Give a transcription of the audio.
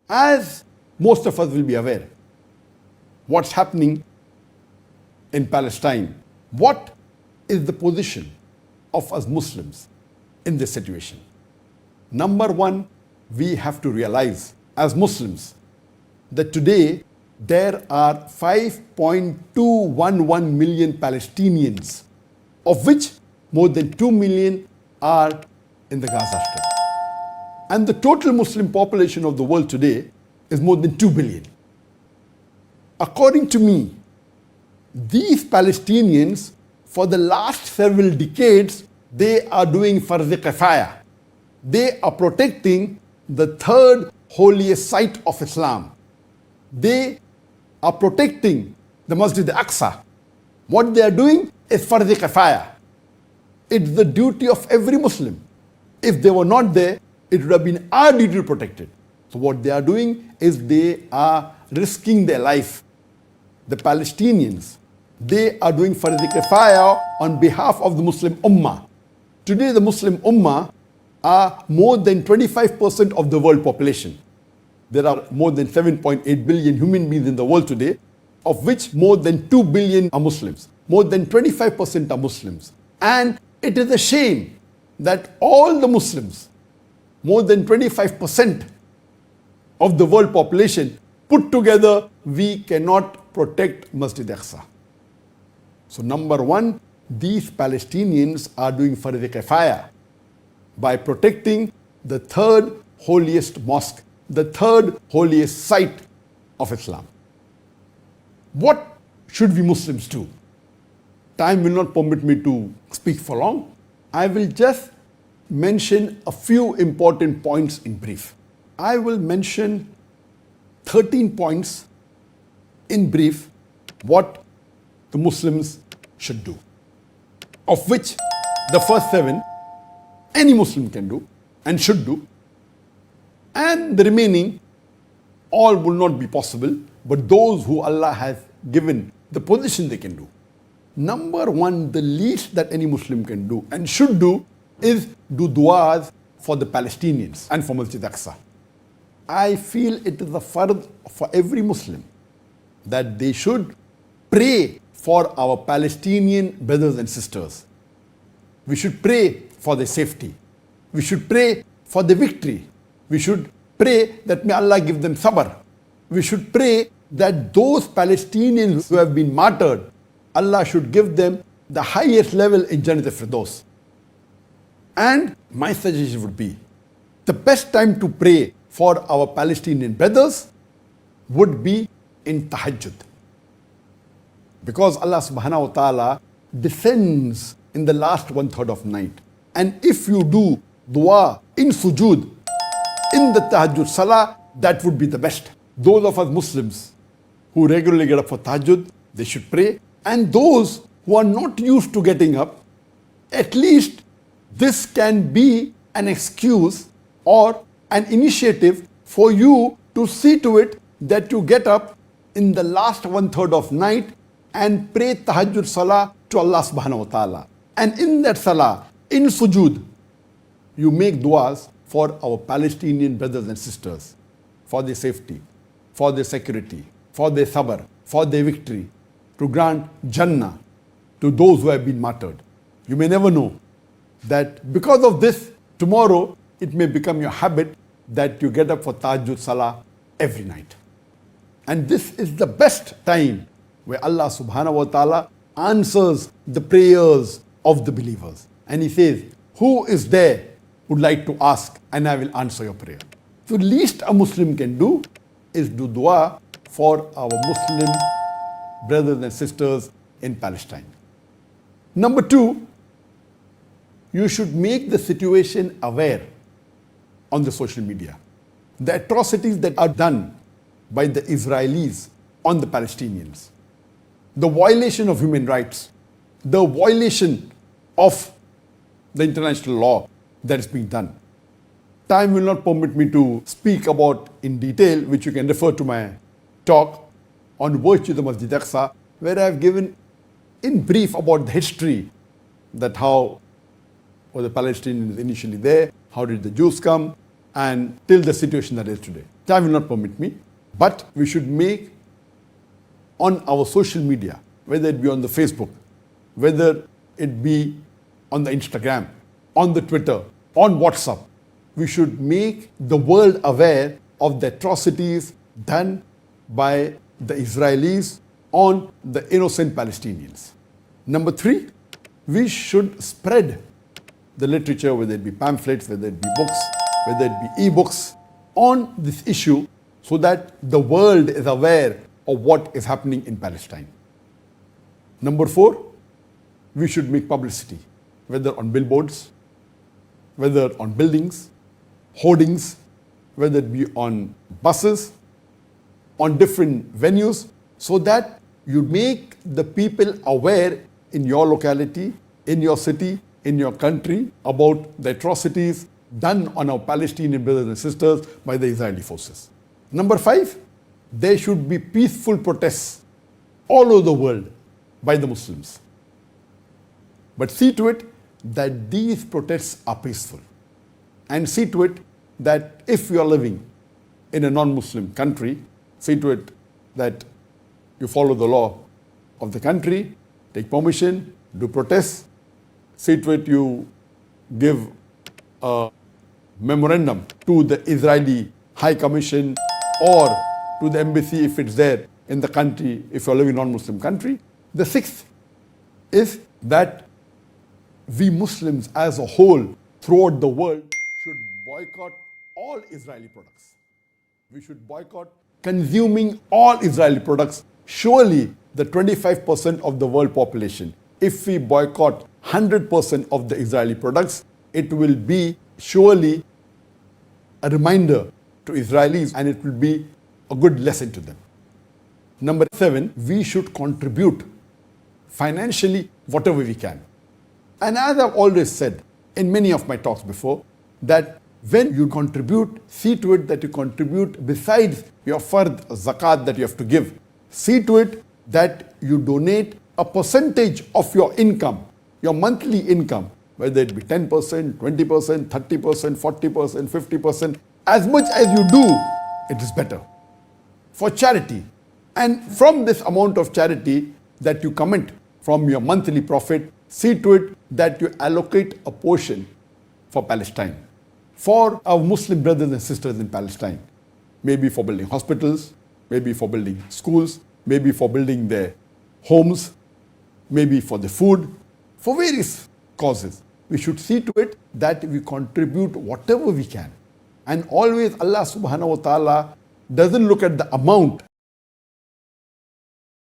As most of us will be aware, what's happening in Palestine, what is the position of us Muslims in this situation? Number one, we have to realize as Muslims that today there are 5.211 million Palestinians, of which more than 2 million are in the Gaza Strip. And the total Muslim population of the world today is more than 2 billion. According to me, these Palestinians, for the last several decades, they are doing farz kifaya. They are protecting the third holiest site of Islam. They are protecting the Masjid al-Aqsa. What they are doing is farz kifaya. It's the duty of every Muslim. If they were not there, it would have been our duty to protect it. So what they are doing is they are risking their life. The Palestinians, they are doing farz kifaya on behalf of the Muslim Ummah. Today the Muslim Ummah are more than 25% of the world population. There are more than 7.8 billion human beings in the world today, of which more than 2 billion are Muslims. More than 25% are Muslims. And it is a shame that all the Muslims, more than 25% of the world population, put together, we cannot protect Masjid al-Aqsa. So number one, these Palestinians are doing farz kifaya by protecting the third holiest mosque, the third holiest site of Islam. What should we Muslims do? Time will not permit me to speak for long. I will just mention a few important points in brief. I will mention 13 points in brief what the Muslims should do, of which the first 7 any Muslim can do and should do, and the remaining all will not be possible, but those who Allah has given the position they can do. Number one, the least that any Muslim can do and should do is do du'as for the Palestinians and for Masjid al-Aqsa. I feel it is a fard for every Muslim that they should pray for our Palestinian brothers and sisters. We should pray for their safety. We should pray for the victory. We should pray that may Allah give them sabr. We should pray that those Palestinians who have been martyred, Allah should give them the highest level in Jannat al-Firdaus. And my suggestion would be, the best time to pray for our Palestinian brothers would be in Tahajjud. Because Allah subhanahu wa ta'ala descends in the last 1/3 of night. And if you do dua in sujood, in the Tahajjud salah, that would be the best. Those of us Muslims who regularly get up for Tahajjud, they should pray. And those who are not used to getting up, at least this can be an excuse or an initiative for you to see to it that you get up in the last 1/3 of night and pray Tahajjud salah to Allah subhanahu wa ta'ala. And in that salah, in sujood, you make du'as for our Palestinian brothers and sisters, for their safety, for their security, for their sabr, for their victory, to grant Jannah to those who have been martyred. You may never know that because of this, tomorrow it may become your habit that you get up for Tahajjud Salah every night. And this is the best time where Allah subhanahu wa ta'ala answers the prayers of the believers. And He says, who is there who would like to ask and I will answer your prayer. So least a Muslim can do is do dua for our Muslim brothers and sisters in Palestine. Number two, you should make the situation aware on the social media. The atrocities that are done by the Israelis on the Palestinians, the violation of human rights, the violation of the international law that is being done. Time will not permit me to speak about in detail, which you can refer to my talk on virtue of the Masjid al-Aqsa, where I have given in brief about the history, that how were the Palestinians initially there, how did the Jews come, and till the situation that is today. Time will not permit me, but we should make on our social media, whether it be on the Facebook, whether it be on the Instagram, on the Twitter, on WhatsApp, we should make the world aware of the atrocities done by the Israelis on the innocent Palestinians. Number three, we should spread the literature, whether it be pamphlets, whether it be books, whether it be e-books, on this issue so that the world is aware of what is happening in Palestine. Number four, we should make publicity, whether on billboards, whether on buildings, hoardings, whether it be on buses, on different venues, so that you make the people aware in your locality, in your city, in your country about the atrocities done on our Palestinian brothers and sisters by the Israeli forces. Number five, there should be peaceful protests all over the world by the Muslims. But see to it that these protests are peaceful. And see to it that if you are living in a non-Muslim country, see to it that you follow the law of the country, take permission, do protests, see to it you give a memorandum to the Israeli High Commission or to the embassy if it's there in the country, if you're living in a non-Muslim country. The sixth is that we Muslims as a whole throughout the world should boycott all Israeli products. We should boycott consuming all Israeli products. Surely the 25% of the world population, if we boycott 100% of the Israeli products, it will be surely a reminder to Israelis and it will be a good lesson to them. Number seven, we should contribute financially whatever we can. And as I've always said in many of my talks before, that when you contribute, see to it that you contribute besides your fard, zakat that you have to give. See to it that you donate a percentage of your income, your monthly income, whether it be 10%, 20%, 30%, 40%, 50%, as much as you do, it is better for charity. And from this amount of charity that you commit from your monthly profit, see to it that you allocate a portion for Palestine, for our Muslim brothers and sisters in Palestine, maybe for building hospitals, maybe for building schools, maybe for building their homes, maybe for the food, for various causes. We should see to it that we contribute whatever we can. And always Allah subhanahu wa ta'ala doesn't look at the amount,